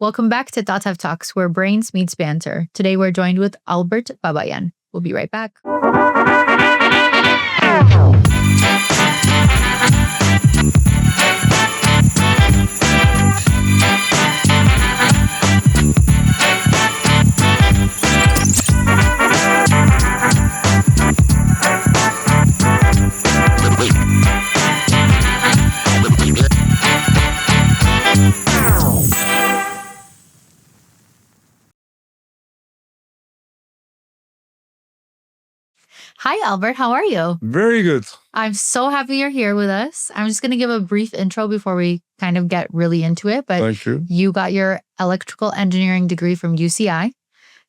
Welcome back to Tatev Talks, where brains meets banter. Today we're joined with Albert Babayan. We'll be right back. Hi, Albert. How are you? Very good. I'm so happy you're here with us. I'm just going to give a brief intro before we kind of get really into it. But Thank you. You got your electrical engineering degree from UCI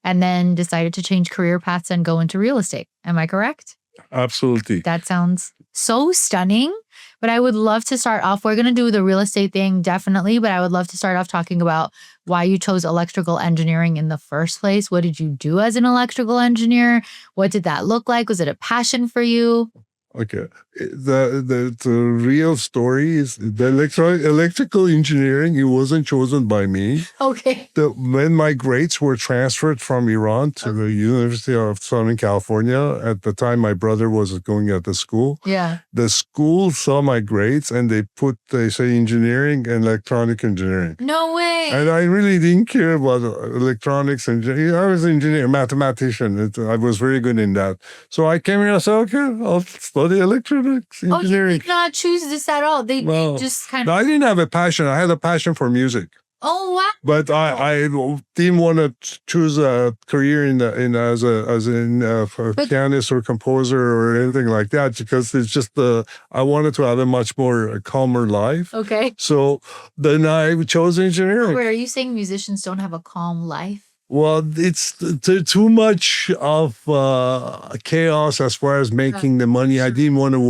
and then decided to change career paths and go into real estate. Am I correct? Absolutely. That sounds so stunning. But I would love to start off. We're going to do the real estate thing, definitely. But I would love to start off talking about why you chose electrical engineering in the first place. What did you do as an electrical engineer? What did that look like? Was it a passion for you? Okay. The real story is the electrical engineering. It wasn't chosen by me. Okay. When my grades were transferred from Iran to the University of Southern California, at the time my brother was going at the school. Yeah. The school saw my grades and they say engineering and electronic engineering. No way. And I really didn't care about electronics and I was an engineer, mathematician. I was very good in that. So I came here and I said, okay, I'll study electronics engineering. You did not choose this at all. They just kind of... I didn't have a passion. I had a passion for music. Oh, wow. But I didn't want to choose a career as a pianist or composer or anything like that because it's just I wanted to have a much more calmer life. Okay. So then I chose engineering. Wait, are you saying musicians don't have a calm life? Well, it's too much of chaos as far as making the money. I didn't want to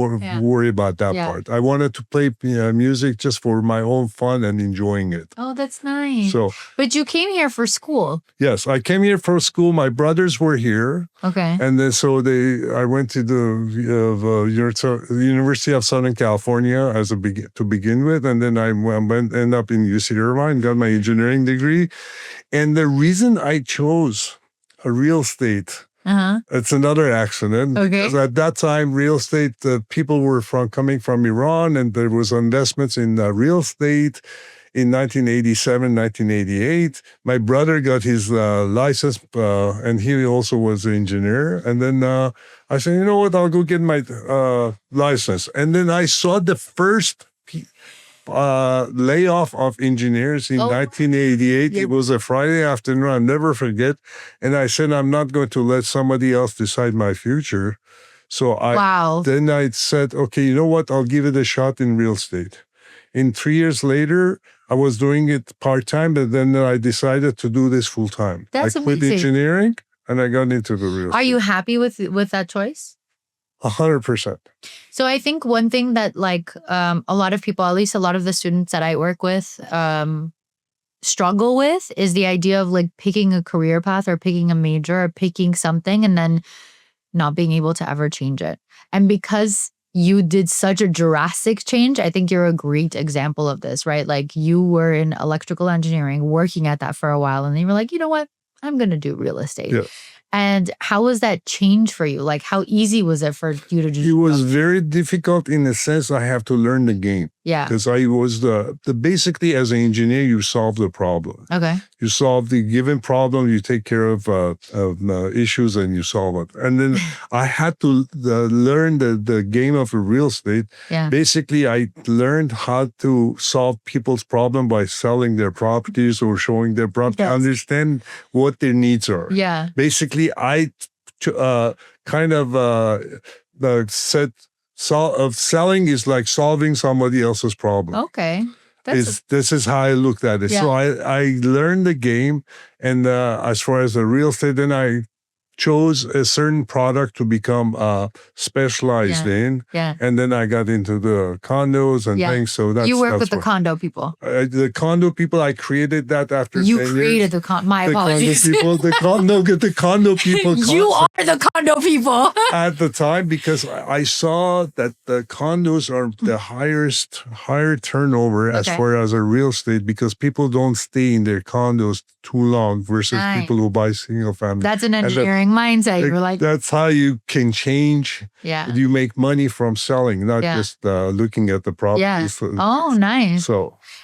worry about that part. I wanted to play music just for my own fun and enjoying it. Oh, that's nice. So, but you came here for school. Yes, I came here for school. My brothers were here. Okay. And then I went to the University of Southern California to begin with. And then I ended up in UC Irvine, got my engineering degree. And the reason I chose a real estate, it's another accident. Okay. Because at that time, real estate, people were coming from Iran and there was investments in real estate in 1987, 1988. My brother got his license and he also was an engineer. And then I said, you know what, I'll go get my license. And then I saw the first layoff of engineers in 1988. It was a Friday afternoon. I'll never forget. And I said, I'm not going to let somebody else decide my future. So then I said, okay, you know what? I'll give it a shot in real estate. In 3 years later, I was doing it part-time, but then I decided to do this full-time. That's I quit amazing. Engineering and I got into the real estate. Are you happy with that choice? 100%. So I think one thing that a lot of people, at least a lot of the students that I work with, struggle with is the idea of picking a career path or picking a major or picking something and then not being able to ever change it. And because you did such a drastic change, I think you're a great example of this, right? You were in electrical engineering, working at that for a while, and then you were like, you know what? I'm going to do real estate. Yeah. And how was that change for you? How easy was it for you to just... It was very difficult in the sense I have to learn the game. Yeah. Because I was basically as an engineer, you solve the problem. Okay. You solve the given problem, you take care of issues and you solve it. And then I had to learn the game of real estate. Yeah. Basically, I learned how to solve people's problem by selling their properties or showing their property, understand what their needs are. Yeah. Basically, I said, selling is like solving somebody else's problem. Okay. This is how I looked at it. Yeah. So I learned the game. And as far as the real estate, then I chose a certain product to become specialized in. Yeah. And then I got into the condos and things. So that's you work that's with the what- condo people. the condo people, I created that after You 10 years. created my The condo apologies. people, the condo people. You are the condo people. At the time, because I saw that the condos are the higher turnover as Okay. far as a real estate, because people don't stay in their condos too long versus Right. people who buy single family. That's an that- engineering mindset. You're like, that's how you can change. yeah. You make money from selling, not Yeah. just looking at the property. Yeah. Oh, nice. So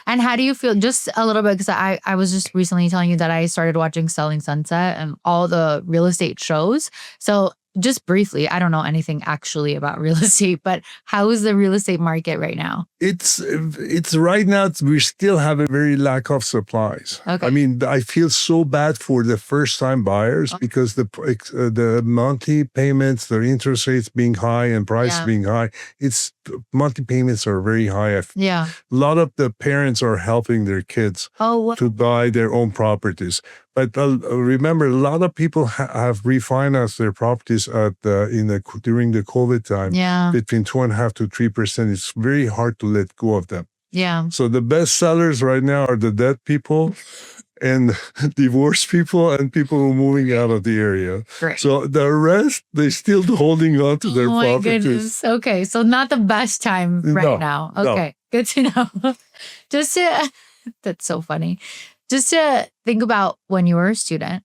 And how do you feel? Just a little bit, because I was just recently telling you that I started watching Selling Sunset and all the real estate shows. So just briefly, I don't know anything actually about real estate, but how is the real estate market right now? it's right now, we still have a very lack of supplies. Okay. I mean, I feel so bad for the first time buyers because the monthly payments, the interest rates being high and price being high, monthly payments are very high. Yeah. A lot of the parents are helping their kids Oh, what? to buy their own properties. But remember, a lot of people have refinanced their properties during the COVID time. Yeah. Between 2.5% to 3%. It's very hard to let go of them. Yeah. So the best sellers right now are the dead people and divorced people and people who are moving out of the area. Great. So the rest, they're still holding on to their Oh my properties. goodness. Okay. So not the best time right No, now. no. Okay. Good to know. Just to, that's so funny. Just to think about when you were a student,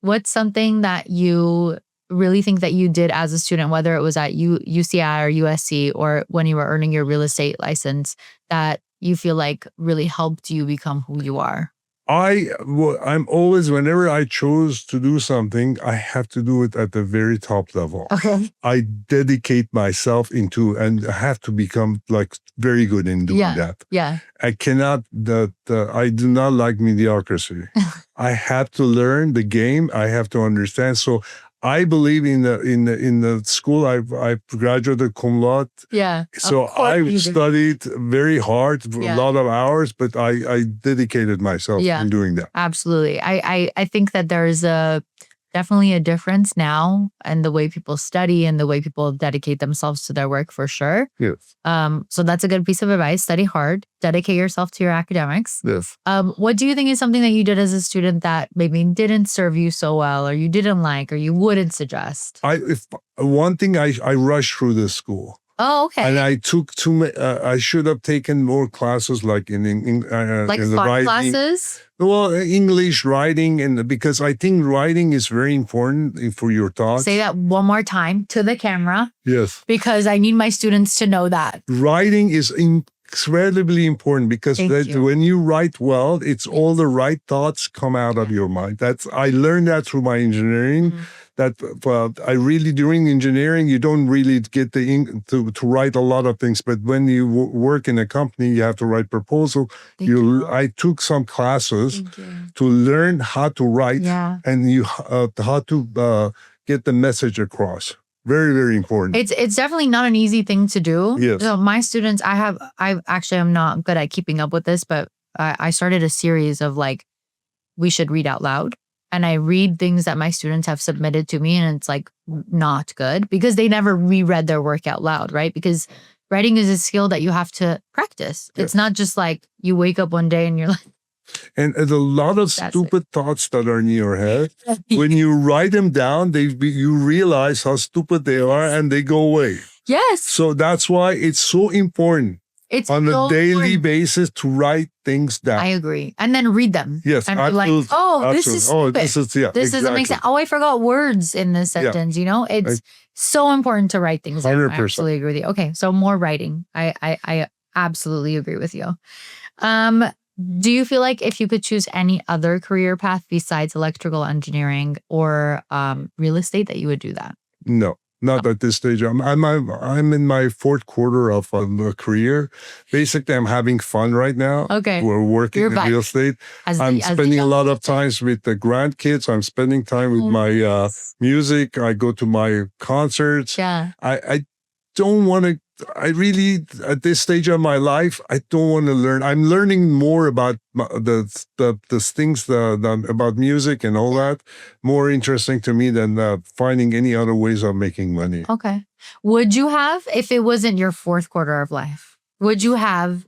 what's something that you really think that you did as a student, whether it was at UCI or USC or when you were earning your real estate license, that you feel like really helped you become who you are? I'm always, whenever I chose to do something, I have to do it at the very top level. Okay. I dedicate myself and I have to become like very good in doing that. Yeah. I cannot, I do not like mediocrity. I have to learn the game. I have to understand. So I believe in the school. I graduated cum laude. Yeah. So I studied very hard, a lot of hours, but I dedicated myself in doing that. Absolutely. I think that there's definitely a difference now in the way people study and the way people dedicate themselves to their work, for sure. Yes. So that's a good piece of advice. Study hard, dedicate yourself to your academics. Yes. What do you think is something that you did as a student that maybe didn't serve you so well, or you didn't like, or you wouldn't suggest? One thing, I rushed through this school. Oh, okay. And I took too many. I should have taken more classes, like in Like in the fun writing. classes? Well, English writing, and because I think writing is very important for your thoughts. Say that one more time to the camera, Yes, because I need my students to know that. writing is incredibly important because Thank you. when you write well, it's all the right thoughts come out of your mind. I learned that through my engineering. That during engineering, you don't really get to write a lot of things. But when you work in a company, you have to write proposal. I took some classes to learn how to write and how to get the message across. Very, very important. It's definitely not an easy thing to do. Yes. So my students, I'm not good at keeping up with this, but I started a series of like, we should read out loud. And I read things that my students have submitted to me, and it's like not good because they never reread their work out loud, right? Because writing is a skill that you have to practice. Yes. It's not just like you wake up one day and you're like, and a lot of stupid thoughts that are in your head. When you write them down, you realize how stupid they are and they go away. yes. So that's why it's so important It's on so a daily important. basis to write things down. I agree. And then read them. Yes, and be like, absolutely, oh, this is absolutely. stupid. This doesn't make sense. Oh, I forgot words in this sentence. You know, it's so important to write things down. 100%. I absolutely agree with you. Okay, so more writing. I absolutely agree with you. Do you feel like if you could choose any other career path besides electrical engineering or real estate, that you would do that? No. Not at this stage. I'm in my fourth quarter of a career. Basically, I'm having fun right now. Okay. We're working You're in back. real estate. I'm spending a lot of times with the grandkids. I'm spending time with my music. I go to my concerts. Yeah. I don't want to I really, at this stage of my life, I don't want to learn. I'm learning more about the things about music and all that. More interesting to me than finding any other ways of making money. Okay. Would you have, if it wasn't your fourth quarter of life, would you have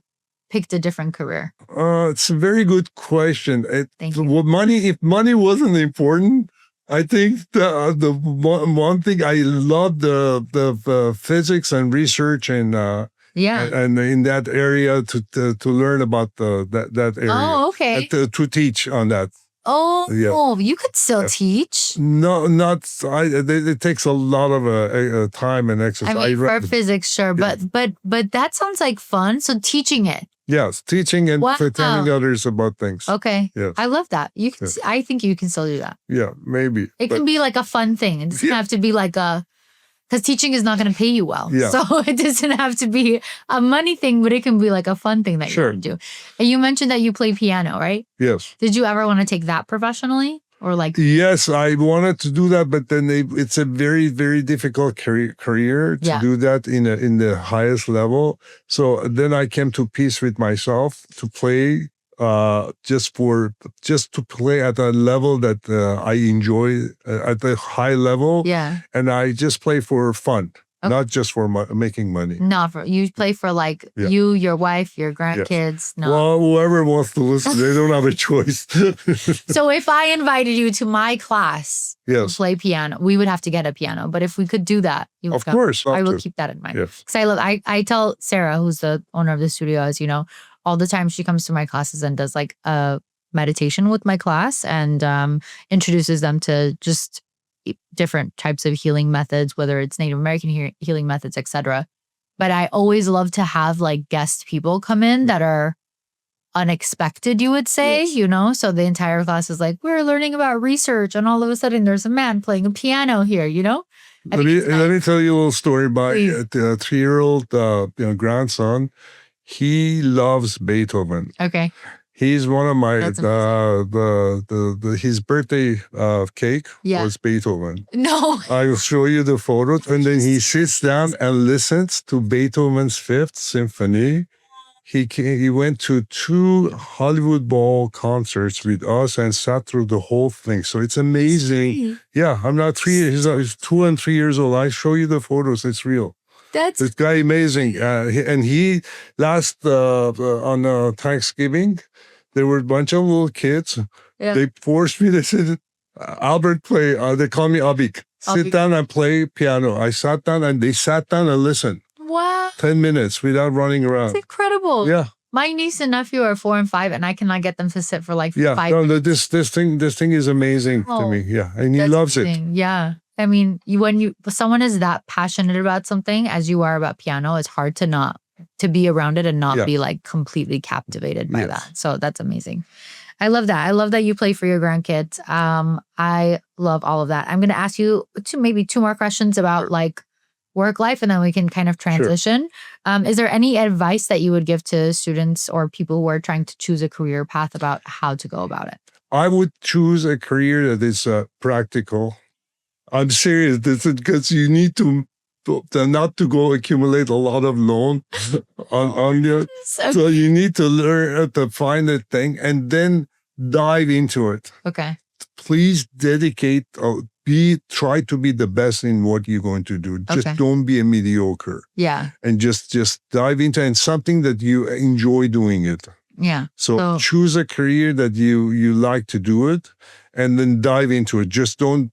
picked a different career? It's a very good question. Thank you. If money wasn't important, I think the one thing I love the physics and research and in that area to learn about that area. Oh, okay. To teach on that. Oh, you could still teach. No, not. It takes a lot of time and exercise. I mean, for physics, sure, but that sounds like fun. So teaching it. Yes, teaching and telling others about things. Okay. Yes. I love that. You can. I think you can still do that. Yeah, maybe. It can be like a fun thing. It doesn't have to be like because teaching is not going to pay you well. Yeah. So it doesn't have to be a money thing, but it can be like a fun thing that you can do. And you mentioned that you play piano, right? Yes. Did you ever want to take that professionally? Or like, yes, I wanted to do that, but then it's a very, very difficult career to do that in the highest level. So then I came to peace with myself to play just to play at a level that I enjoy at a high level. Yeah. And I just play for fun. Okay. Not just for making money. Not for you play for like you, your wife, your grandkids. No. Well, whoever wants to listen, they don't have a choice. So if I invited you to my class to play piano, we would have to get a piano. But if we could do that, you would of course, I will keep that in mind. Because I tell Sarah, who's the owner of the studio, as you know, all the time she comes to my classes and does like a meditation with my class and introduces them to just different types of healing methods, whether it's Native American healing methods, etc. But I always love to have like guest people come in that are unexpected, you would say, you know? So the entire class is like, we're learning about research and all of a sudden there's a man playing a piano here, you know? Let me tell you a little story about the 3-year-old grandson. He loves Beethoven. Okay. He's one of my his birthday cake was Beethoven. No, I will show you the photos, and then he sits down and listens to Beethoven's Fifth Symphony. He went to 2 Hollywood Bowl concerts with us and sat through the whole thing. So it's amazing. Yeah, I'm not 3 years. He's 2 and 3 years old. I show you the photos. It's real. This guy amazing. And he last on Thanksgiving. There were a bunch of little kids. Yeah. They forced me. They said, Albert, play. They call me Abik. Sit down and play piano. I sat down and they sat down and listened. Wow. 10 minutes without running around. It's incredible. Yeah. My niece and nephew are 4 and 5 and I cannot get them to sit for like 5 minutes. No, this thing is amazing to me. Yeah. And he loves it. Yeah. I mean, when someone is that passionate about something as you are about piano, it's hard to be around it and not be like completely captivated by that. So that's amazing. I love that. I love that you play for your grandkids. I love all of that. I'm going to ask you maybe 2 more questions about like work life and then we can kind of transition. Is there any advice that you would give to students or people who are trying to choose a career path about how to go about it? I would choose a career that is practical. I'm serious. Because you need to not to go accumulate a lot of loan on you. So you need to learn to find a thing and then dive into it. Okay. Please dedicate, try to be the best in what you're going to do. Just don't be a mediocre. Yeah. And just dive into it and something that you enjoy doing it. Yeah. So choose a career that you like to do it and then dive into it. Just don't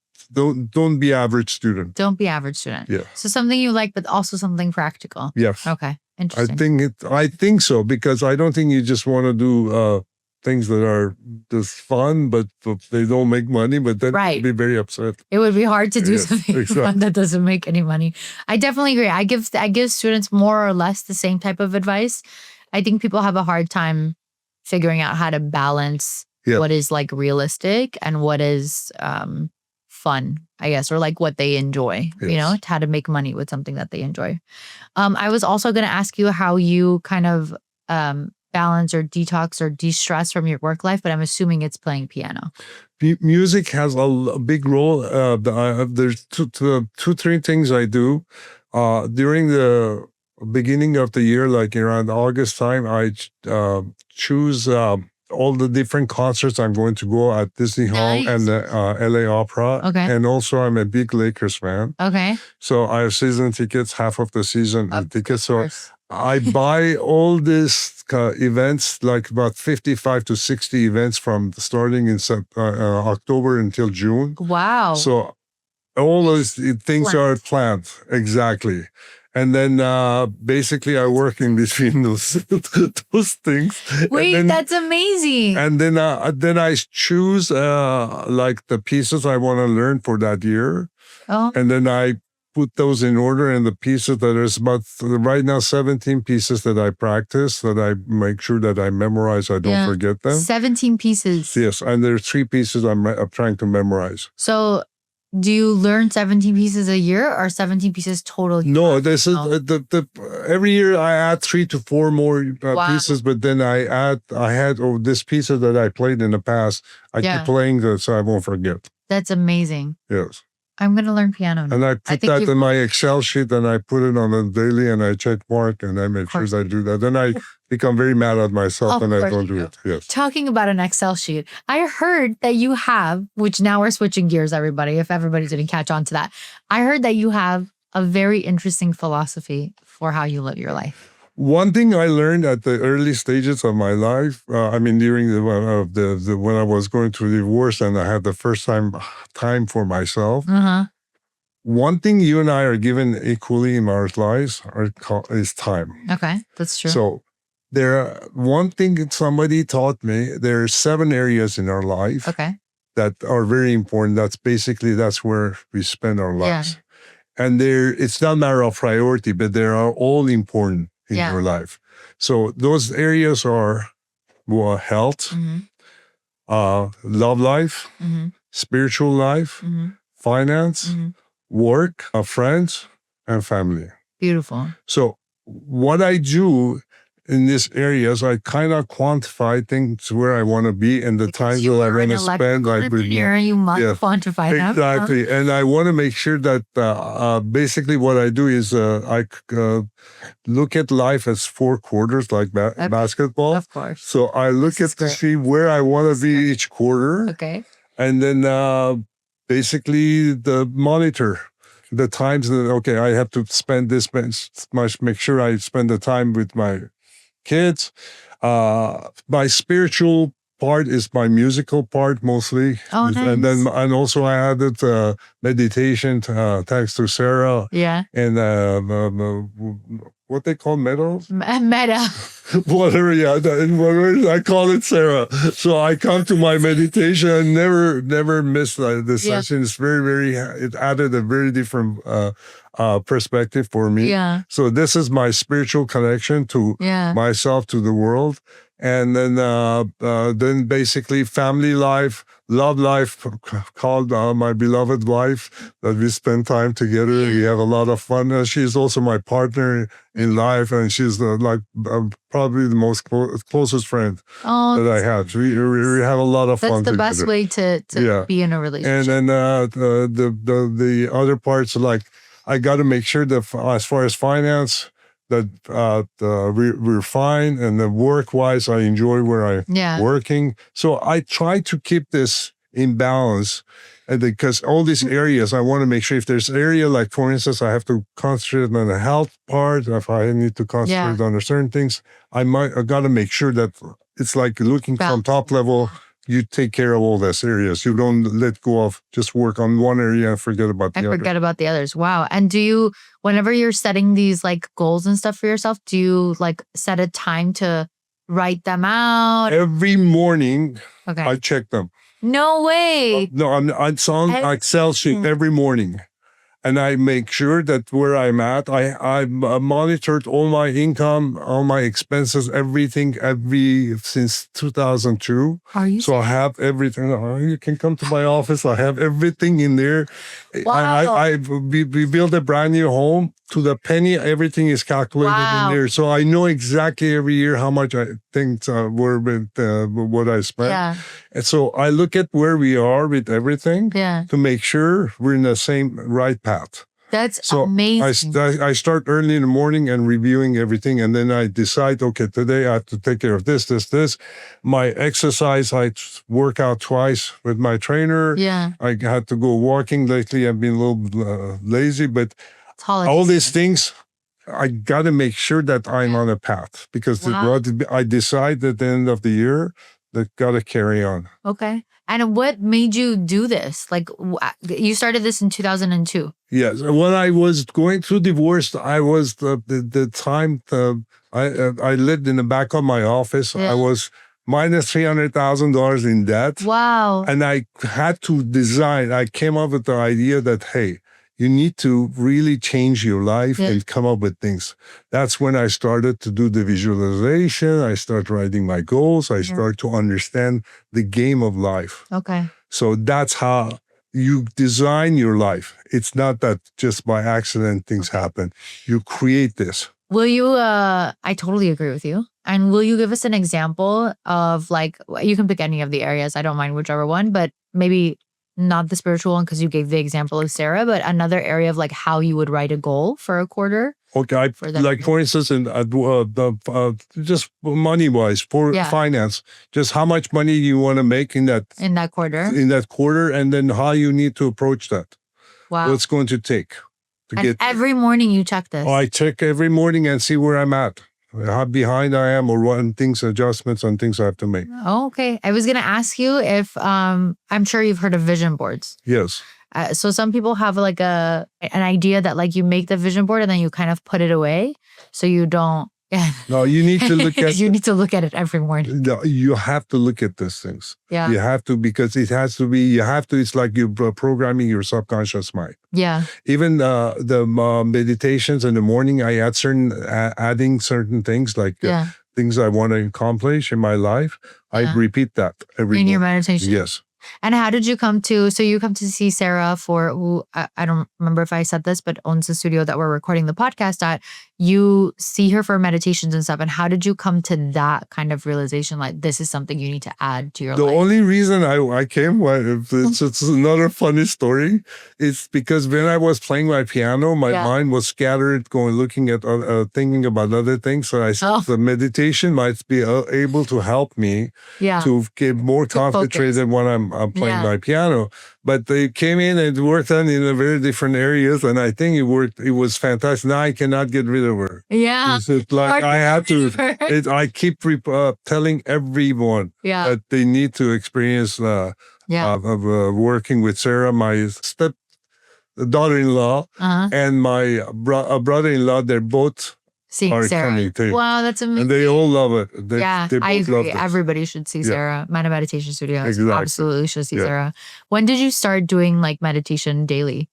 be average student. Don't be average student. Yeah. So something you like, but also something practical. Yes. Okay. Interesting. I think so because I don't think you just want to do things that are just fun, but they don't make money. But then you'd be very upset. It would be hard to do something fun that doesn't make any money. I definitely agree. I give students more or less the same type of advice. I think people have a hard time figuring out how to balance what is like realistic and what is fun, I guess, or like what they enjoy, you know, how to make money with something that they enjoy. I was also going to ask you how you kind of balance or detox or de-stress from your work life, but I'm assuming it's playing piano. Music has a big role. There's 2-3 things I do. During the beginning of the year, like around August time, I choose all the different concerts I'm going to go at Disney Hall Nice. and the LA Opera. Okay. And also, I'm a big Lakers fan. Okay. So I have season tickets, half of the season tickets. So course. I buy all these events, like about 55 to 60 events from starting in October until June. Wow. So all those things are planned. Exactly. And then basically I work in between those things. Wait, then, that's amazing. And then I choose like the pieces I want to learn for that year. Oh. And then I put those in order, and the pieces that there's about right now 17 pieces that I practice, that I make sure that I memorize, I don't forget them. 17 pieces. Yes, and there's 3 pieces I'm trying to memorize. So do you learn 17 pieces a year or 17 pieces total? No, this is every year I add 3 to 4 more pieces, but then I had this pieces that I played in the past. I keep playing that so I won't forget. That's amazing. Yes. I'm going to learn piano now. And I put that in my Excel sheet, and I put it on a daily, and I check mark, and I make sure I do that. Then I become very mad at myself and I don't do it. Yes. Talking about an Excel sheet, I heard that you have, which now we're switching gears, everybody, if everybody didn't catch on to that. I heard that you have a very interesting philosophy for how you live your life. One thing I learned at the early stages of my life, during when I was going through divorce and I had the first time for myself. One thing you and I are given equally in our lives is time. Okay, that's true. So one thing somebody taught me, there are 7 areas in our life that are very important. That's where we spend our lives. And it's not a matter of priority, but they are all important in your life. So those areas are health, love life, spiritual life, finance, work, friends, and family. Beautiful. So what I do in these areas, I kind of quantify things where I want to be and the time that I want to spend. You must quantify them. Exactly. And I want to make sure that basically what I do is I look at life as 4 quarters, like basketball. Of course. So I look at to see where I want to be each quarter. Okay. And then basically the monitor the times that, I have to spend this much, make sure I spend the time with my kids. My spiritual part is my musical part mostly. Oh, nice. And also I added meditation, thanks to Sarah. Yeah. And what they call medals? Meta. Whatever, I call it Sarah. So I come to my meditation and never miss the session. It's very, it added a very different perspective for me. Yeah. So this is my spiritual connection to myself, to the world. And then basically family life, love life, called my beloved wife, that we spend time together. We have a lot of fun. She's also my partner in life, and she's probably the most closest friend that I have. We have a lot of fun together. That's the best way to be in a relationship. And then the other parts, like I got to make sure that as far as finance, that we're fine, and the work-wise, I enjoy where I'm working. So I try to keep this in balance, and because all these areas, I want to make sure if there's area, like for instance, I have to concentrate on the health part. If I need to concentrate on certain things, I got to make sure that it's like looking from top level. You take care of all those areas. You don't let go of just work on one area and forget about the other. Forget about the others. Wow. And do you, whenever you're setting these like goals and stuff for yourself, do you like set a time to write them out? Every morning, I check them. No way. No, I'm on Excel sheet every morning. And I make sure that where I'm at, I monitored all my income, all my expenses, everything, since 2002. Are you? So I have everything. You can come to my office. I have everything in there. Wow. We built a brand new home to the penny. Everything is calculated in there. So I know exactly every year how much I think were with what I spent. Yeah. And so I look at where we are with everything to make sure we're in the same right path. That's So amazing. I start early in the morning and reviewing everything. And then I decide, okay, today I have to take care of this. My exercise, I work out twice with my trainer. Yeah. I had to go walking lately. I've been a little lazy, but It's holiday all these season. things, I got to make sure that I'm on a path, because Wow. what I decide at the end of the year, that got to carry on. Okay. And what made you do this? Like, you started this in 2002. Yes. When I was going through divorce, I was the time I lived in the back of my office. Yeah. I was minus $300,000 in debt. Wow. And I had to design. I came up with the idea that, hey, you need to really change your life and come up with things. That's when I started to do the visualization. I started writing my goals. I started to understand the game of life. Okay. So that's how you design your life. It's not that just by accident things happen. You create this. Will you, I totally agree with you. And will you give us an example of, like, you can pick any of the areas. I don't mind whichever one, but maybe not the spiritual one, because you gave the example of Sarah, but another area of like how you would write a goal for a quarter. Okay, like for instance, in just money-wise, for finance, just how much money you want to make in that quarter, and then how you need to approach that. Wow, what's going to take to get. Every morning you check this. Oh, I check every morning and see where I'm at, how behind I am, or what adjustments on things I have to make. Oh, okay. I was gonna ask you if I'm sure you've heard of vision boards. Yes. So some people have like an idea that like you make the vision board and then you kind of put it away, so you don't. No, you need to look at. You need to look at it every morning. No, you have to look at these things. Yeah. You have to, because it has to be. You have to. It's like you're programming your subconscious mind. Yeah. Even the meditations in the morning, I adding certain things like things I want to accomplish in my life. I repeat that every morning. Your meditation. Yes. And how did you come to, so you come to see Sarah for, who I don't remember if I said this, but owns the studio that we're recording the podcast at. You see her for meditations and stuff. And how did you come to that kind of realization? Like, this is something you need to add to your life. The only reason I came, it's another funny story. It's because when I was playing my piano, my mind was scattered, looking at, thinking about other things. So I said the meditation might be able to help me to get more concentrated when I'm playing my piano. But they came in and worked on in a very different areas, and I think it worked. It was fantastic. Now I cannot get rid of her. Yeah, it's like I have to. I keep telling everyone that they need to experience working with Sarah, my daughter-in-law, and my brother-in-law. They're both. Sarah. Wow, that's amazing. And they all love it. I agree. Everybody should see Sarah. Mana Meditation Studio. Exactly. Absolutely should see Sarah. When did you start doing like meditation daily?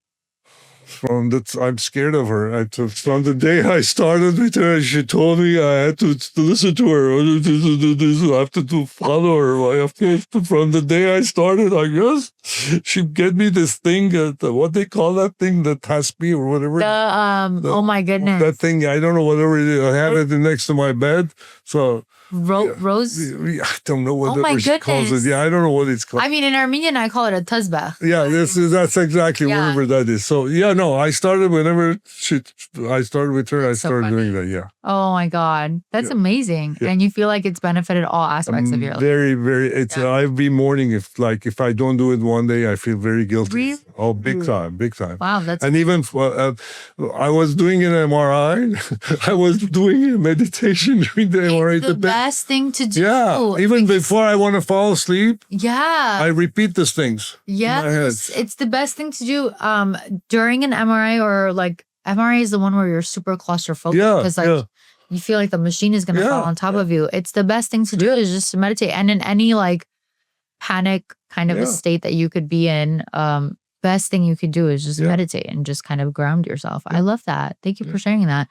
I'm scared of her. From the day I started with her, she told me I had to listen to her. I have to follow her. From the day I started, I guess she get me this thing. What they call that thing, the tasbih or whatever. Oh my goodness. That thing, I don't know, whatever it is. I have it next to my bed. So. Rose? I don't know what she calls it. Yeah, I don't know what it's called. I mean, in Armenian, I call it a tazbah. Yeah, that's exactly whatever that is. So, no, I started whenever I started with her, I started doing that, Oh my God. That's amazing. Yeah. And you feel like it's benefited all aspects of your life. Very, very. It's every morning, if I don't do it one day, I feel very guilty. Really? Oh, big time. Wow, that's. And even I was doing an MRI. I was doing a meditation during the MRI. It's the best thing to do. Yeah, even before I want to fall asleep. Yeah. I repeat these things. Yes, it's the best thing to do during an MRI, or like MRI is the one where you're super claustrophobic because you feel like the machine is going to fall on top of you. It's the best thing to do is just to meditate. And in any like panic kind of a state that you could be in, best thing you could do is just meditate and just kind of ground yourself. I love that. Thank you for sharing that.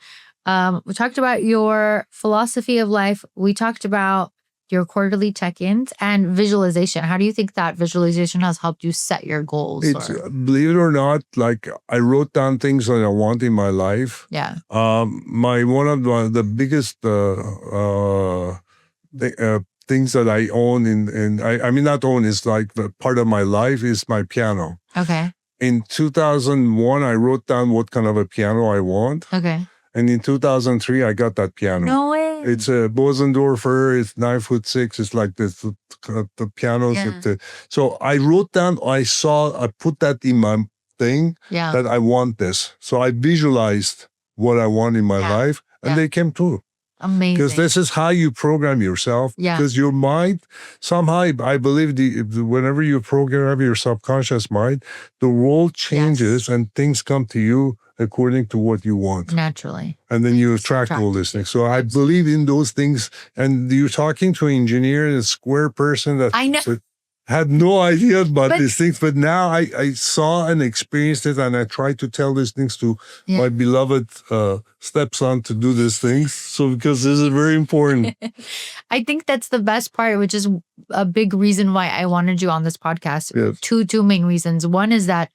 We talked about your philosophy of life. We talked about your quarterly check-ins and visualization. How do you think that visualization has helped you set your goals? Believe it or not, like I wrote down things that I want in my life. Yeah. One of the biggest things that I own I mean not own, is like the part of my life is my piano. Okay. in 2001, I wrote down what kind of a piano I want. Okay. And in 2003, I got that piano. No way. It's a Bosendorfer. It's 9'6". It's like the pianos. Yeah. So I wrote down, I put that in my thing that I want this. So I visualized what I want in my life, and they came true. Amazing. Because this is how you program yourself. Yeah. Because your mind, somehow, I believe whenever you program your subconscious mind, the world changes and things come to you according to what you want. Naturally. And then you attract all these things. So I believe in those things. And you're talking to an engineer, a square person that I know. Had no idea about these things. But now I saw and experienced it, and I try to tell these things to my beloved stepson to do these things. So because this is very important. I think that's the best part, which is a big reason why I wanted you on this podcast. Yes. Two main reasons. One is that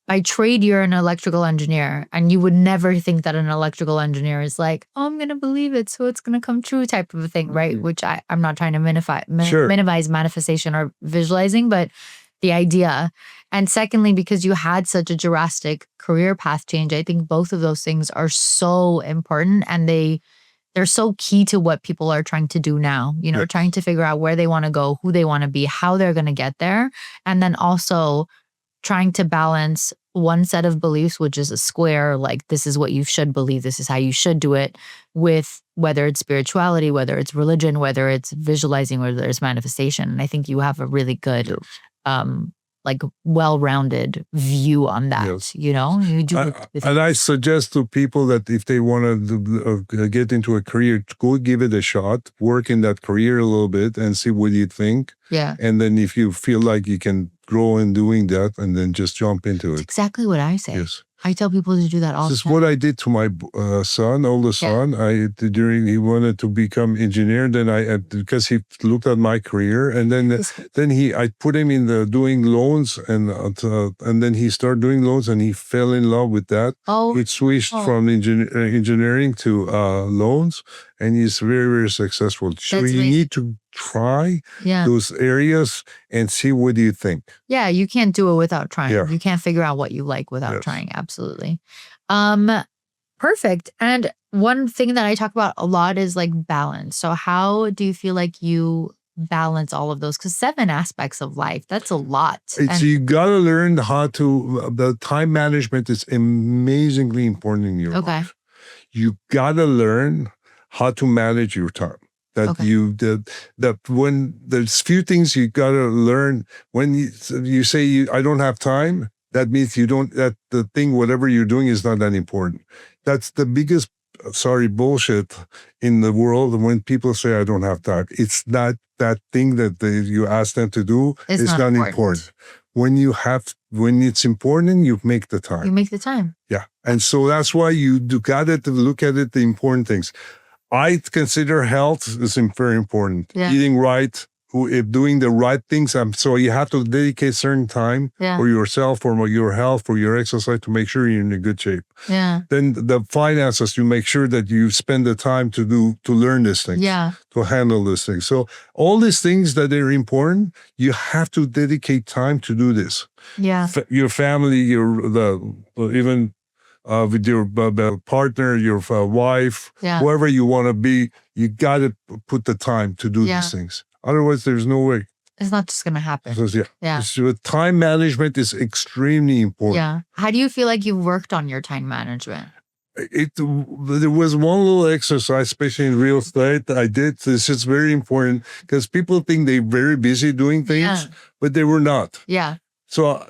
by trade, you're an electrical engineer, and you would never think that an electrical engineer is like, oh, I'm going to believe it, so it's going to come true type of a thing, right? Mm-hmm. Which I'm not trying to minimize manifestation or visualizing, but the idea. And secondly, because you had such a drastic career path change, I think both of those things are so important, and they're so key to what people are trying to do now, trying to figure out where they want to go, who they want to be, how they're going to get there. And then also trying to balance one set of beliefs, which is a square, like this is what you should believe, this is how you should do it, with whether it's spirituality, whether it's religion, whether it's visualizing, whether it's manifestation. And I think you have a really good, like well-rounded view on that, You do and I suggest to people that if they want to get into a career, go give it a shot, work in that career a little bit and see what you think. Yeah. And then if you feel like you can grow in doing that, and then just jump into it. Exactly what I say. Yes. I tell people to do that all the time. This is what I did to my oldest son. He wanted to become engineer. Then because he looked at my career, and then I put him in doing loans, and then he started doing loans, and he fell in love with that. Oh, he switched from engineering to loans, and he's very, very successful. So you need to try those areas and see what you think. Yeah, you can't do it without trying. Yeah. You can't figure out what you like without trying. Absolutely. Perfect. And one thing that I talk about a lot is like balance. So how do you feel like you balance all of those? Because 7 aspects of life, that's a lot. You got to learn how to, the time management is amazingly important in your life. You got to learn how to manage your time. When there's few things you gotta learn. When you say I don't have time, that means that the thing, whatever you're doing, is not that important. That's the biggest bullshit in the world. When people say I don't have time, it's not that thing that you ask them to do. It's not important. When it's important, you make the time. You make the time. Yeah, and so that's why you got to look at it. The important things. I consider health is very important. Yeah. Eating right, doing the right things. So you have to dedicate certain time for yourself, for your health, for your exercise, to make sure you're in a good shape. Yeah. Then the finances, you make sure that you spend the time to learn these things, to handle these things. So all these things that are important, you have to dedicate time to do this. Yeah. Your family, even with your partner, your wife, whoever you want to be, you got to put the time to do these things. Otherwise, there's no way. It's not just going to happen. So time management is extremely important. Yeah. How do you feel like you've worked on your time management? There was one little exercise, especially in real estate, I did. This is very important because people think they're very busy doing things, but they were not. Yeah. So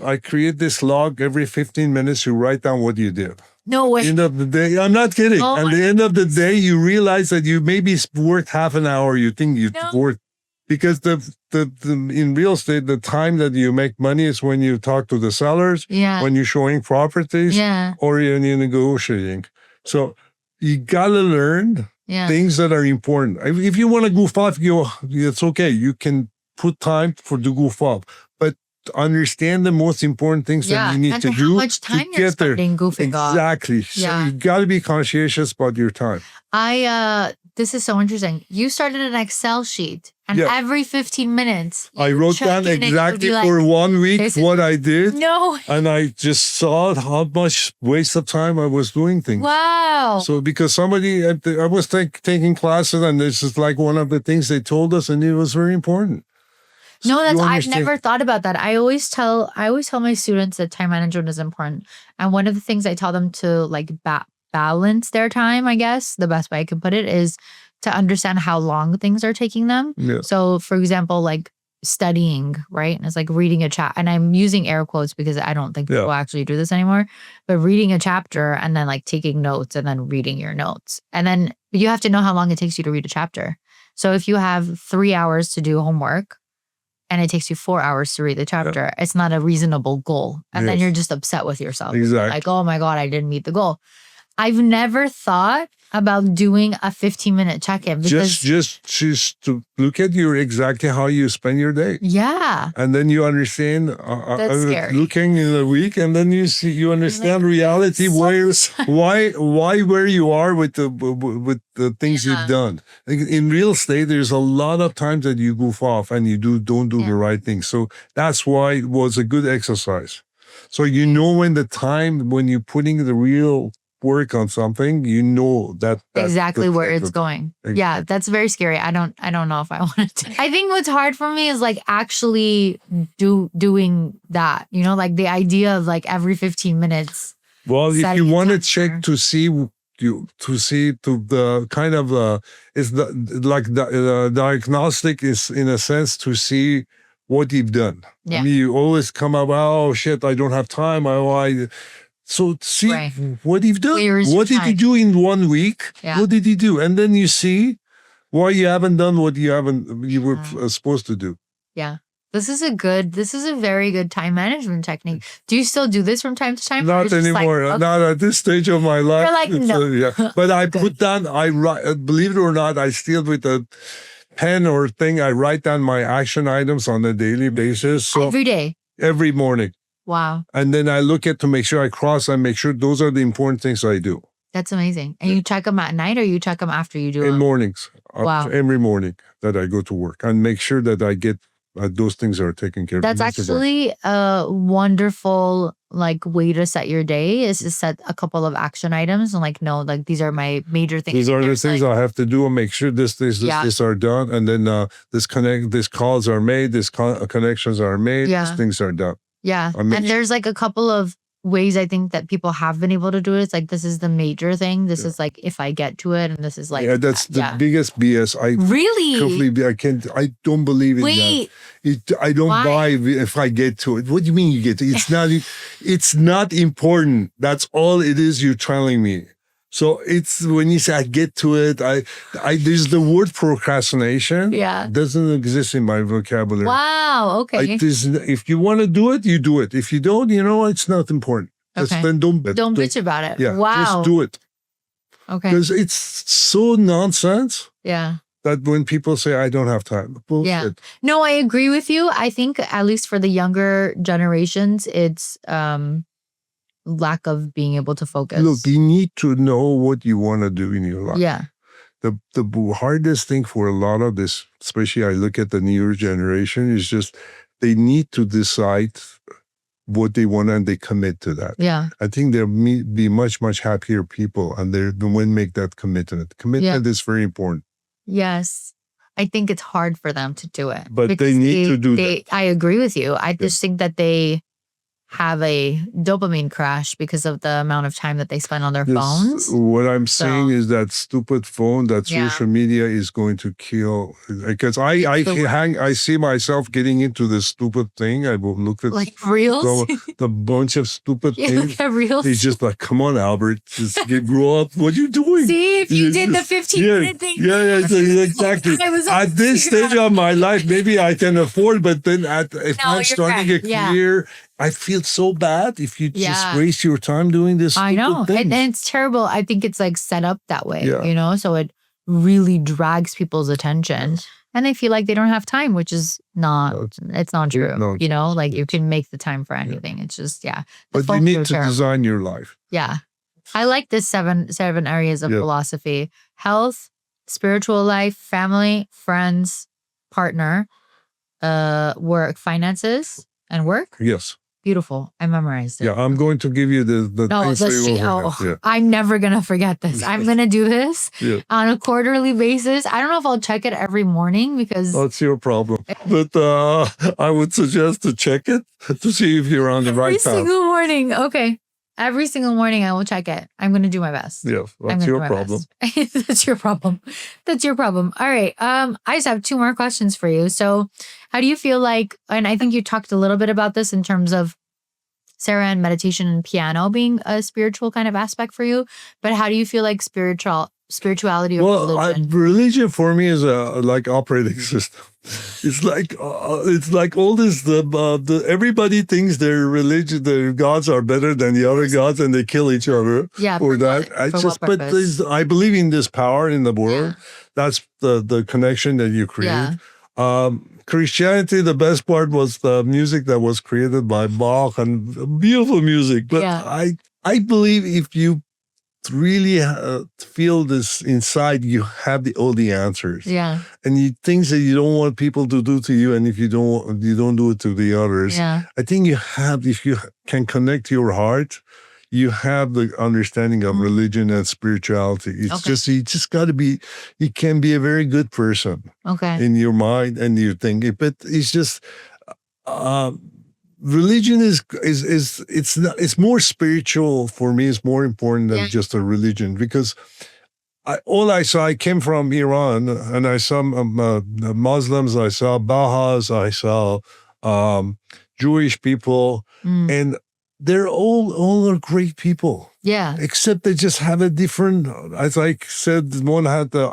I create this log every 15 minutes. You write down what you did. No way. End of the day, I'm not kidding. At the end of the day, you realize that you maybe worked half an hour. You think you worked, because in real estate, the time that you make money is when you talk to the sellers, when you're showing properties, or you're negotiating. So you gotta learn things that are important. If you want to goof off, it's okay. You can put time to goof off, but understand the most important things that you need to do. How much time you're spending goofing off. Exactly. So you got to be conscientious about your time. This is so interesting. You started an Excel sheet, And Yeah. every 15 minutes, I you wrote check down in and you'll exactly be like, for 1 week "This is- what I did. No. And I just saw how much waste of time I was doing things. Wow. So because somebody, I was taking classes, and this is like one of the things they told us, and it was very important. No, So that's you I've understand- never thought about that. I always tell my students that time management is important. And one of the things I tell them to like balance their time, I guess, the best way I can put it is to understand how long things are taking them. Yeah. So for example, like studying, right? And it's like reading a chapter, and I'm using air quotes because I don't think people actually do this anymore, but reading a chapter and then like taking notes and then reading your notes. And then you have to know how long it takes you to read a chapter. So if you have 3 hours to do homework, and it takes you 4 hours to read the chapter, it's not a reasonable goal. And then you're just upset with yourself. Exactly. Like, oh my God, I didn't meet the goal. I've never thought about doing a 15-minute check-in because just to look at exactly how you spend your day. yeah. And then you understand That's scary. looking in a week, and then you understand reality why where you are with the things you've done. In real estate, there's a lot of times that you goof off and you don't do the right thing. So that's why it was a good exercise. So you know when you're putting the real work on something, you know that exactly where it's going. Exactly. Yeah, that's very scary. I don't know if I want to. I think what's hard for me is like actually doing that. You know, like the idea of like every 15 minutes. Well, if you want to check to see the kind of it's the diagnostic is in a sense to see what you've done. Yeah. I mean, you always come up, oh shit, I don't have time. So see what you've done. What did you do in 1 week? Yeah. What did you do? And then you see why you haven't done what you were supposed to do. Yeah. This is a very good time management technique. Do you still do this from time to time? Not anymore. Like, okay. Not at this stage of my life. You're like, no. Yeah. But I put down, believe it or not, I still with a pen or thing, I write down my action items on a daily basis. So every day. Every morning. Wow. And then I look at to make sure I cross and make sure those are the important things I do. That's amazing. And you check them at night or you check them after you do In them? mornings. Wow. Every morning that I go to work and make sure that I get those things are taken care of. That's actually a wonderful like way to set your day is to set a couple of action items and like, no, like these are my major things. These are the things I have to do and make sure this are done. And then these calls are made, these connections are made, these things are done. Yeah. And there's like a couple of ways I think that people have been able to do it. It's like, this is the major thing. This is like, if I get to it, and this is like, that's the biggest BS. I don't believe in that. I don't buy if I get to it. What do you mean you get to it? It's not important. That's all it is you're telling me. So it's when you say I get to it, there's the word procrastination. Yeah. Doesn't exist in my vocabulary. Wow. Okay. If you want to do it, you do it. If you don't, it's not important. Okay. Then don't bitch about it. Yeah. Wow. Just do it. Okay. Because it's so nonsense. Yeah. That when people say I don't have time. Bullshit. Yeah. No, I agree with you. I think at least for the younger generations, it's lack of being able to focus. Look, you need to know what you want to do in your life. Yeah. The hardest thing for a lot of this, especially I look at the newer generation, is just they need to decide what they want and they commit to that. Yeah. I think they'll be much, much happier people and they're the one make that commitment. Commitment is very important. Yes. I think it's hard for them to do it. But they need to do that. I agree with you. I just think that they have a dopamine crash because of the amount of time that they spend on their phones. What I'm saying is that stupid phone, that social media is going to kill. Because I see myself getting into this stupid thing. I will look at like reels, the bunch of stupid things. Reels. He's just like, come on, Albert, just grow up. What are you doing? See, if you did the 15-minute thing. Yeah, exactly. At this stage of my life, maybe I can afford, but then if I'm starting a career, I feel so bad if you just waste your time doing this. I know. And it's terrible. I think it's like set up that way, so it really drags people's attention and they feel like they don't have time, which is it's not true. No, like you can make the time for anything. It's just, But you need to design your life. Yeah. I like this seven areas of philosophy: health, spiritual life, family, friends, partner, work, finances, and work. Yes. Beautiful. I memorized it. Yeah, I'm going to give you the No, things that you will forget. Yeah. I'm never gonna forget this. I'm gonna do this on a quarterly basis. I don't know if I'll check it every morning because That's your problem. But I would suggest to check it to see if you're on the right path. every single morning. Okay. Every single morning I will check it. I'm gonna do my best. Yeah, that's your problem. That's your problem. That's your problem. All right. I just have 2 more questions for you. So how do you feel like, and I think you talked a little bit about this in terms of Sarah and meditation and piano being a spiritual kind of aspect for you, but how do you feel like spirituality or religion? Religion for me is like operating system. It's like all this. Everybody thinks their religion, their gods are better than the other gods, and they kill each other. Yeah, for that. I believe in this power in the world. Yeah. That's the connection that you create. Yeah. Christianity, the best part was the music that was created by Bach and beautiful music. But I believe if you really feel this inside, you have all the answers. Yeah. And things that you don't want people to do to you, and if you don't do it to the others. Yeah. I think if you can connect your heart, you have the understanding of religion and spirituality. It's you just got to be, you can be a very good person in your mind and your thinking, but it's just, religion it's more spiritual for me. It's more important than just a religion, because I came from Iran, and I saw Muslims, I saw Baha'is, I saw Jewish people, and they're all are great people. Yeah. Except they just have a different, as I said, one had the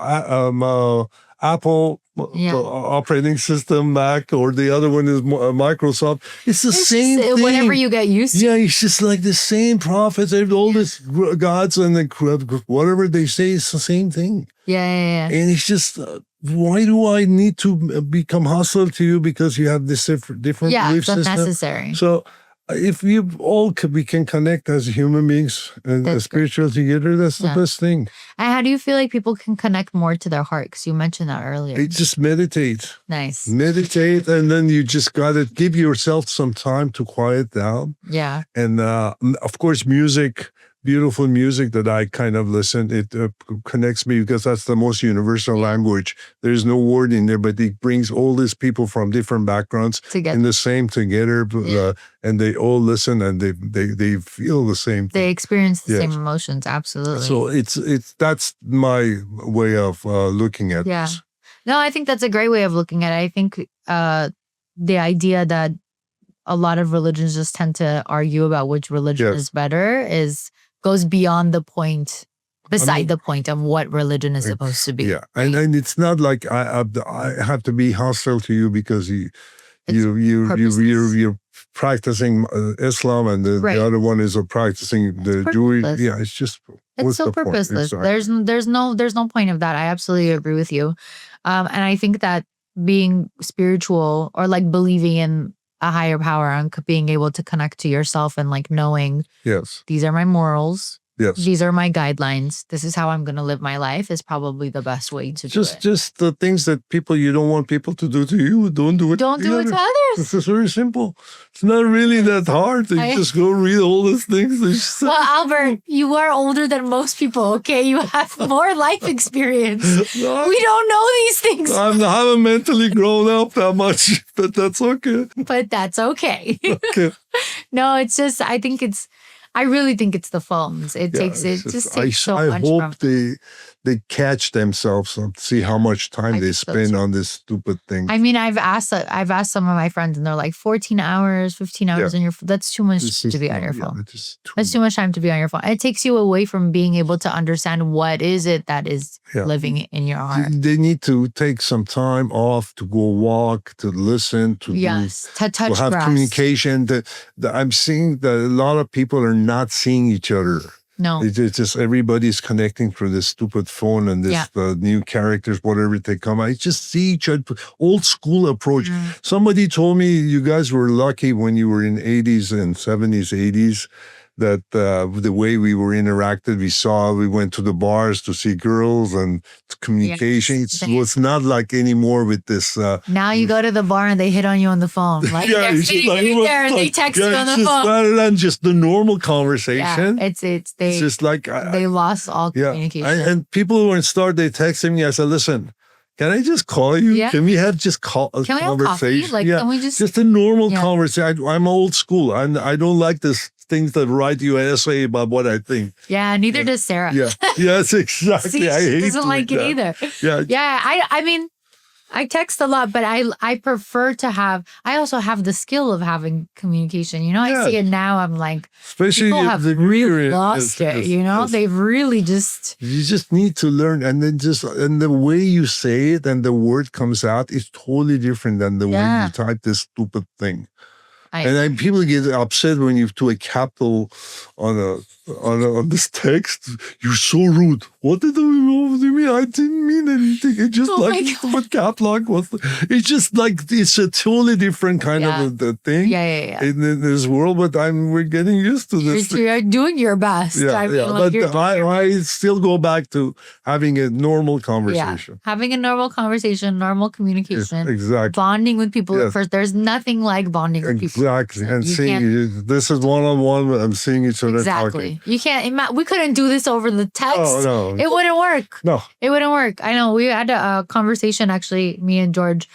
Apple operating system, Mac, or the other one is Microsoft. It's the same thing. Whatever you get used to. Yeah, it's just like the same prophets, all these gods, and whatever they say, it's the same thing. Yeah. And it's just, why do I need to become hostile to you because you have this different belief system? Yeah, that's necessary. So if we can connect as human beings and spiritual together, that's the best thing. And how do you feel like people can connect more to their heart? Because you mentioned that earlier. They just meditate. Nice. Meditate, and then you just got to give yourself some time to quiet down. Yeah. And of course, music. Beautiful music that I kind of listen. It connects me because that's the most universal language. There's no word in there, but it brings all these people from different backgrounds in the same together, and they all listen and they feel the same thing. They experience the same emotions. Absolutely. So that's my way of looking at this. No, I think that's a great way of looking at it. I think the idea that a lot of religions just tend to argue about which religion is better goes beyond the point, the point of what religion is supposed to be. Yeah, and it's not like I have to be hostile to you because you're practicing Islam, and the other one is practicing the Jewish. Yeah, it's just so purposeless. Exactly. There's no point of that. I absolutely agree with you, and I think that being spiritual or like believing in a higher power and being able to connect to yourself and like knowing, these are my morals. Yes. These are my guidelines. This is how I'm going to live my life is probably the best way to do it. Just the things that you don't want people to do to you, don't do it to others. It's very simple. It's not really that hard. You just go read all these things. Well, Albert, you are older than most people, okay? You have more life experience. We don't know these things. I haven't mentally grown up that much, but that's okay. But that's okay. Okay. No, it's just, I really think it's the phones. It takes so much. I hope they catch themselves and see how much time they spend on this stupid thing. I mean, I've asked some of my friends, and they're like 14 hours, 15 hours on your phone. That's too much to be on your phone. That's too much time to be on your phone. It takes you away from being able to understand what is it that is living in your heart. They need to take some time off to go walk, to listen, to touch to have grass. communication. I'm seeing that a lot of people are not seeing each other. No. It's just everybody's connecting through this stupid phone and this new characters, whatever they come. I just see each other, old school approach. Somebody told me you guys were lucky when you were in 80s and 70s, 80s, that the way we were interacted, we went to the bars to see girls and communication. Yes. It was not like anymore with this. Now you go to the bar and they hit on you on the phone. Like Yeah, they're it's just sitting like, there and they text you on the just phone. rather than just the normal Yeah, conversation. it's It's they just like they lost all yeah. communication. And people when start they texting me. I said, listen, can I just call you? Yeah. Can we have just a Can we have coffee? conversation? Like, yeah, can we just a normal Yeah. conversation. I'm old school. I don't like this things that write you an essay about what I think. Yeah, neither does Sarah. Yeah, yes, exactly. See, I she hate doesn't like it that. either. Yeah, Yeah, I mean, I text a lot, but I prefer to have. I also have the skill of having communication. You know, I Yeah. see it now. I'm like, especially people if have the really reader lost it. You know, they've really just. You just need to learn, and then and the way you say it and the word comes out is totally different than the way Yeah. you type this stupid thing. I- And then people get upset when you do a capital on this text. You're so rude. What did you mean? I didn't mean anything. It just Oh my like God. what cap lock was. It's just like it's a totally different kind Yeah. of a thing Yeah. in this world. But we're getting used to this. You're doing your best. Yeah, I mean, yeah. like, you're But I still go back to having a normal conversation. having a normal conversation, normal communication, Exactly. bonding with people Yes. at first. There's nothing like bonding with people. Exactly. And You seeing this is one-on-one. I'm seeing each other Exactly. talking. You can't. We couldn't do this over the text. Oh no. It wouldn't work. No. It wouldn't work. I know. We had a conversation actually, me and George,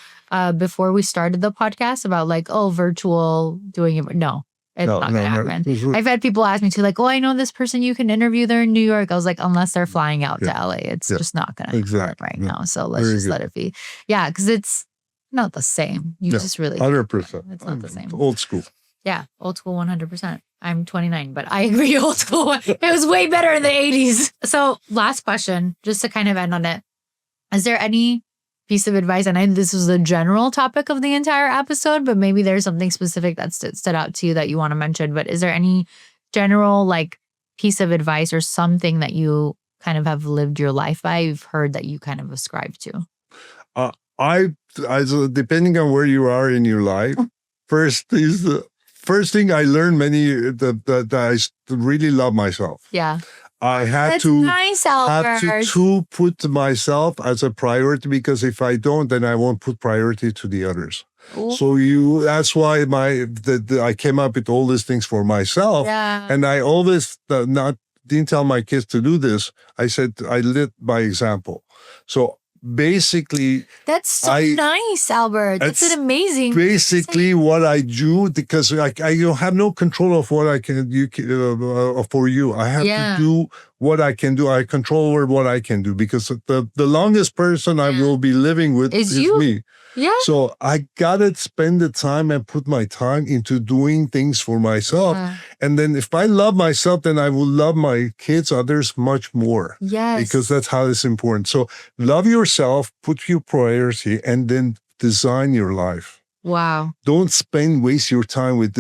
before we started the podcast about like, virtual doing it. No, it's not gonna happen. I've had people ask me to like, I know this person you can interview. They're in New York. I was like, unless they're flying out to LA, it's just not gonna happen right now. So let's just let it be. Yeah, because it's not the same. You just really 100%. It's not the same. Old school. Yeah, old school 100%. I'm 29, but I agree, old school. It was way better in the 80s. So last question, just to kind of end on it. Is there any piece of advice? And I know this was the general topic of the entire episode, but maybe there's something specific that stood out to you that you want to mention. But is there any general like piece of advice or something that you kind of have lived your life by, you've heard that you kind of ascribe to? I depending on where you are in your life, first thing I learned that I really love myself. Yeah. I had That's to nice, Albert. to put myself as a priority, because if I don't, then I won't put priority to the others. Ooh. So that's why I came up with all these things for myself. Yeah. And I always didn't tell my kids to do this. I said I led by example. So basically, That's so nice, Albert. That's an amazing. basically what I do, because I have no control of what I can do for you. I have to do what I can do. I control over what I can do, because the longest person I will be living with is me. Yeah. So I gotta spend the time and put my time into doing things for myself. And then if I love myself, then I will love my kids, others much more. Yes. Because that's how it's important. So love yourself, put your priority, and then design your life. Wow. Don't waste your time with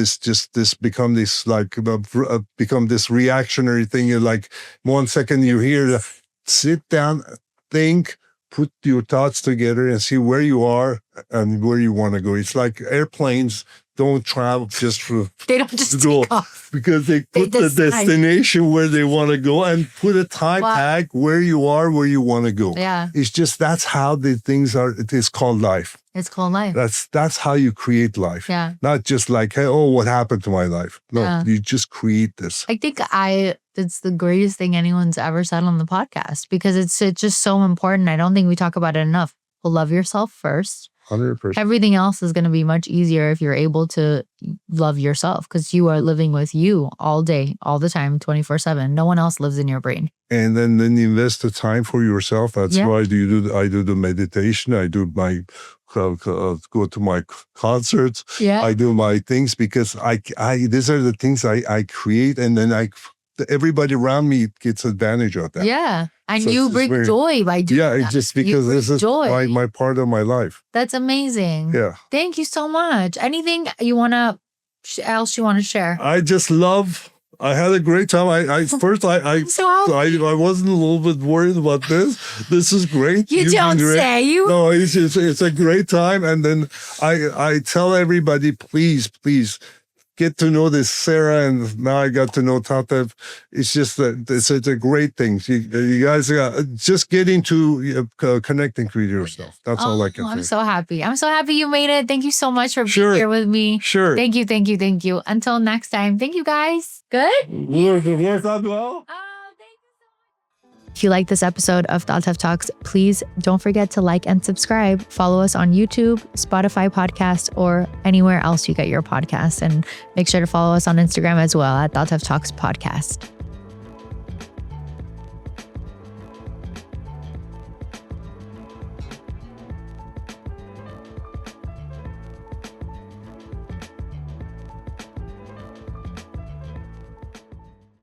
become this reactionary thing. You're like 1 second you're here, sit down, think, put your thoughts together and see where you are and where you want to go. It's like airplanes don't travel just for They don't just go, take off. because they put the destination where they want to go and put a time tag where you are, where you want to go. Yeah. It's just, that's how the things are. It is called life. It's called life. That's how you create life. Yeah. Not just like, hey, what happened to my life? No, you just create this. I think it's the greatest thing anyone's ever said on the podcast, because it's just so important. I don't think we talk about it enough. Well, love yourself first. 100%. Everything else is going to be much easier if you're able to love yourself, because you are living with you all day, all the time, 24/7. No one else lives in your brain. And then invest the time for yourself. That's why I do the meditation. I do my go to my concerts. Yeah. I do my things, because these are the things I create, and then everybody around me gets advantage of that. Yeah. And So you it's bring very- joy by doing that. Yeah, just because this is joy. my part of my life. That's amazing. Yeah. Thank you so much. Anything you want to else you want to share? I had a great time. I wasn't a little bit worried about this. This is great. You don't say. You. No, it's a great time. And then I tell everybody, please get to know this Sarah, and now I got to know Tatev. It's just that it's a great thing. You guys just get into connecting with yourself. That's all I can say. I'm so happy. I'm so happy you made it. Thank you so much for being here with me. Sure. Thank you, thank you, thank you. Until next time. Thank you, guys. Good? Yes, as well. If you like this episode of Tatev Talks, please don't forget to like and subscribe. Follow us on YouTube, Spotify podcast, or anywhere else you get your podcasts. And make sure to follow us on Instagram as well at Tatev Talks Podcast.